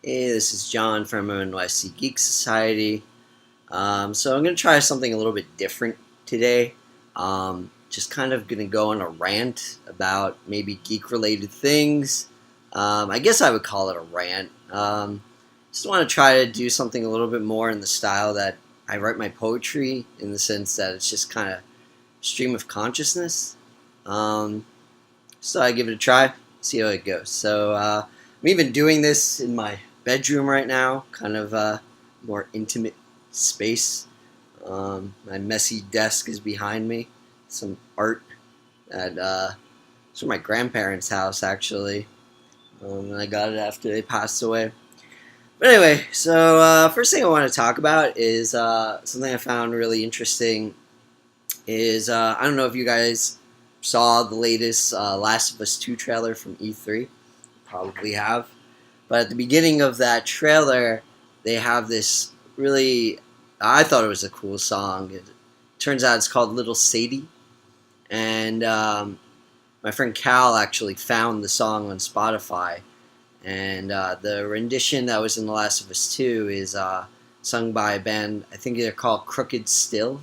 Hey, this is John from NYC Geek Society. So I'm going to try something a little bit different today. Just kind of going to go on a rant about maybe geek-related things. I guess I would call it a rant. Just want to try to do something a little bit more in the style that I write my poetry, in the sense that it's just kind of stream of consciousness. Um, so I give it a try, see how it goes. I'm even doing this in my bedroom right now, kind of more intimate space. My messy desk is behind me. Some art at it's from my grandparents' house, actually. I got it after they passed away. But anyway, first thing I want to talk about is something I found really interesting. I don't know if you guys saw the latest Last of Us 2 trailer from E3. Probably have. But at the beginning of that trailer, they have this really, I thought it was a cool song. It turns out it's called Little Sadie. And my friend Cal actually found the song on Spotify. And the rendition that was in The Last of Us 2 is sung by a band, I think they're called Crooked Still.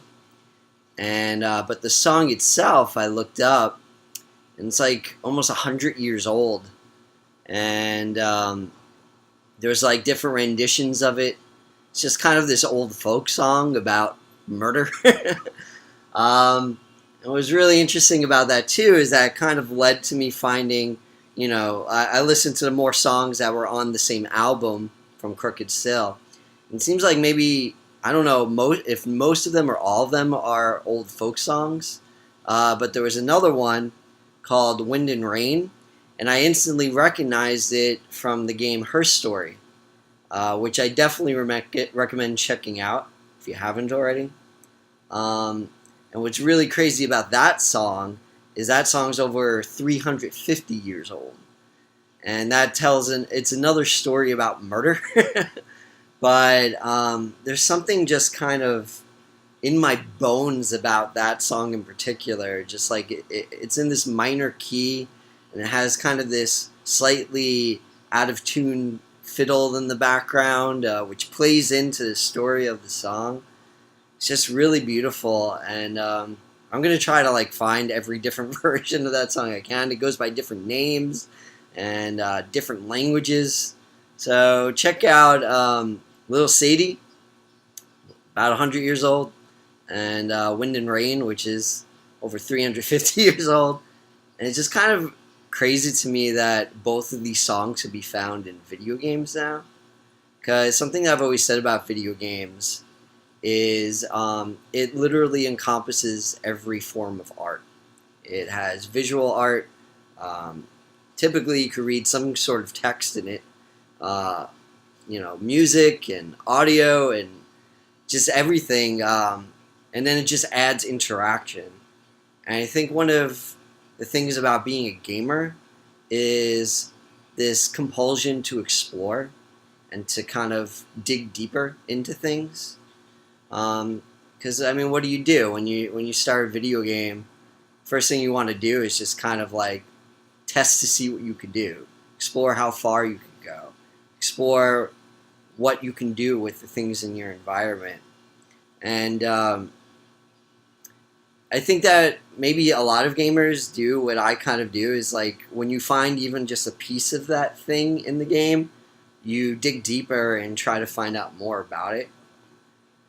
And but the song itself, I looked up, and it's like almost 100 years old. And there's like different renditions of it. It's just kind of this old folk song about murder. And what was really interesting about that too is that it kind of led to me finding, I listened to more songs that were on the same album from Crooked Still. And it seems like maybe, I don't know if most of them or all of them are old folk songs, but there was another one called Wind and Rain, and I instantly recognized it from the game Her Story, which I definitely recommend checking out if you haven't already. And what's really crazy about that song is that song's over 350 years old, and that it's another story about murder. But there's something just kind of in my bones about that song in particular. Just like it's in this minor key, and it has kind of this slightly out of tune fiddle in the background, which plays into the story of the song. It's just really beautiful, and I'm gonna try to like find every different version of that song I can. It goes by different names and different languages. So check out Little Sadie, about 100 years old, and Wind and Rain, which is over 350 years old. And it's just kind of crazy to me that both of these songs could be found in video games now. Because something I've always said about video games is it literally encompasses every form of art. It has visual art. Typically, you could read some sort of text in it. Music and audio and just everything. And then it just adds interaction. And I think one of the things about being a gamer is this compulsion to explore and to kind of dig deeper into things. Because what do you do when you start a video game? First thing you want to do is just kind of like test to see what you can do, explore how far you can go, explore what you can do with the things in your environment. And I think that maybe a lot of gamers do what I kind of do, is like when you find even just a piece of that thing in the game, you dig deeper and try to find out more about it.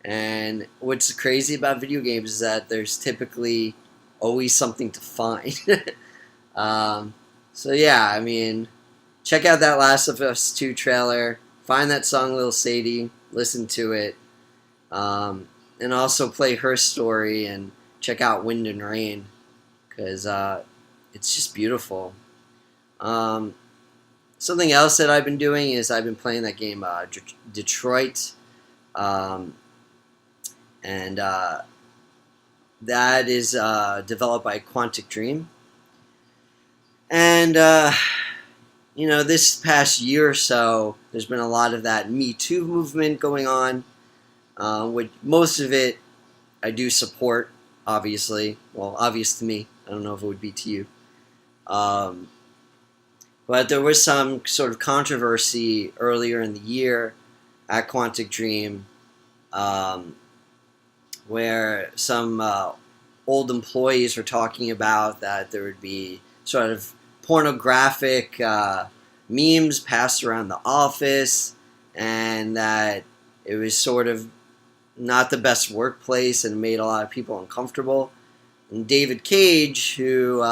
And what's crazy about video games is that there's typically always something to find. Check out that Last of Us 2 trailer, find that song Little Sadie, listen to it, and also play Her Story and check out Wind and Rain, because it's just beautiful. Something else that I've been doing is I've been playing that game Detroit, and that is developed by Quantic Dream. And this past year or so, there's been a lot of that Me Too movement going on, which most of it I do support, obviously. Well, obvious to me. I don't know if it would be to you. But there was some sort of controversy earlier in the year at Quantic Dream, um, where some old employees were talking about that there would be sort of pornographic memes passed around the office, and that it was sort of not the best workplace and made a lot of people uncomfortable. And David Cage, who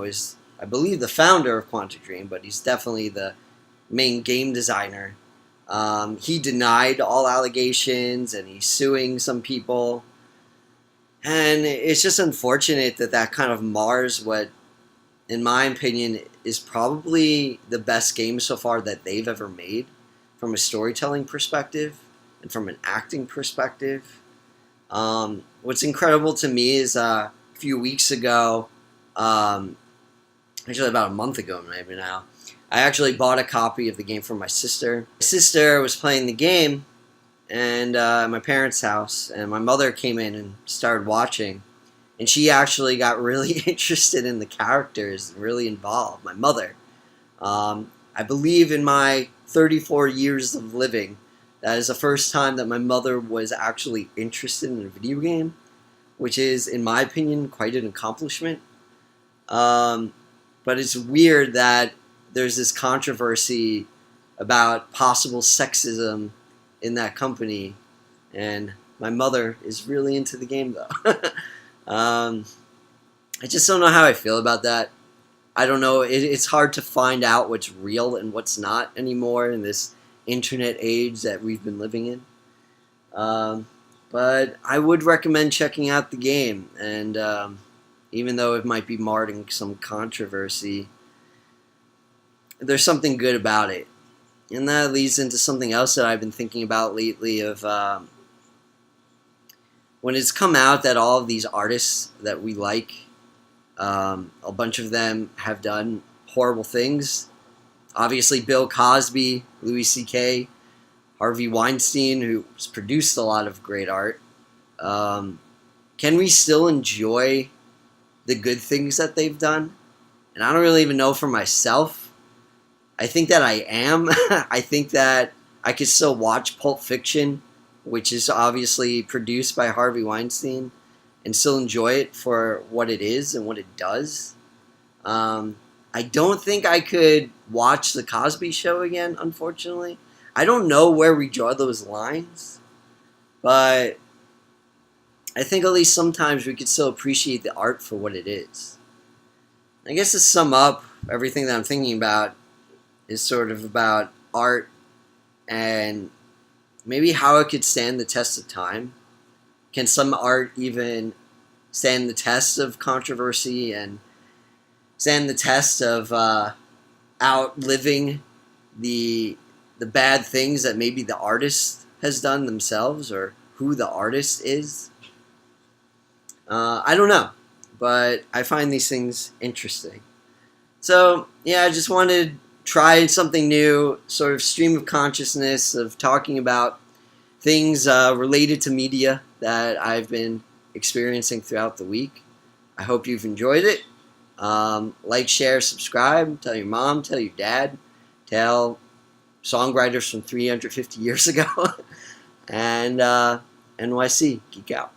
is, I believe, the founder of Quantic Dream, but he's definitely the main game designer. He denied all allegations, and he's suing some people. And it's just unfortunate that that kind of mars what, in my opinion, is probably the best game so far that they've ever made from a storytelling perspective and from an acting perspective. What's incredible to me is a few weeks ago, actually about a month ago maybe now, I actually bought a copy of the game for my sister. My sister was playing the game and at my parents' house, and my mother came in and started watching, and she actually got really interested in the characters and really involved. My mother. I believe in my 34 years of living, that is the first time that my mother was actually interested in a video game, which is, in my opinion, quite an accomplishment. But it's weird that there's this controversy about possible sexism in that company, and my mother is really into the game, though. I just don't know how I feel about that. I don't know. It's hard to find out what's real and what's not anymore in this internet age that we've been living in. But I would recommend checking out the game, and even though it might be marred in some controversy, there's something good about it. And that leads into something else that I've been thinking about lately of when it's come out that all of these artists that we like, a bunch of them have done horrible things. Obviously, Bill Cosby, Louis C.K., Harvey Weinstein, who's produced a lot of great art. Can we still enjoy the good things that they've done? And I don't really even know for myself. I think that I am. I think that I could still watch Pulp Fiction, which is obviously produced by Harvey Weinstein, and still enjoy it for what it is and what it does. I don't think I could watch The Cosby Show again, unfortunately. I don't know where we draw those lines, but I think at least sometimes we could still appreciate the art for what it is. I guess to sum up everything that I'm thinking about is sort of about art and maybe how it could stand the test of time. Can some art even stand the test of controversy and stand the test of outliving the bad things that maybe the artist has done themselves, or who the artist is? I don't know, but I find these things interesting. So yeah, I just wanted to try something new, sort of stream of consciousness of talking about things related to media that I've been experiencing throughout the week. I hope you've enjoyed it. Like, share, subscribe. Tell your mom, tell your dad, tell songwriters from 350 years ago. And NYC, geek out.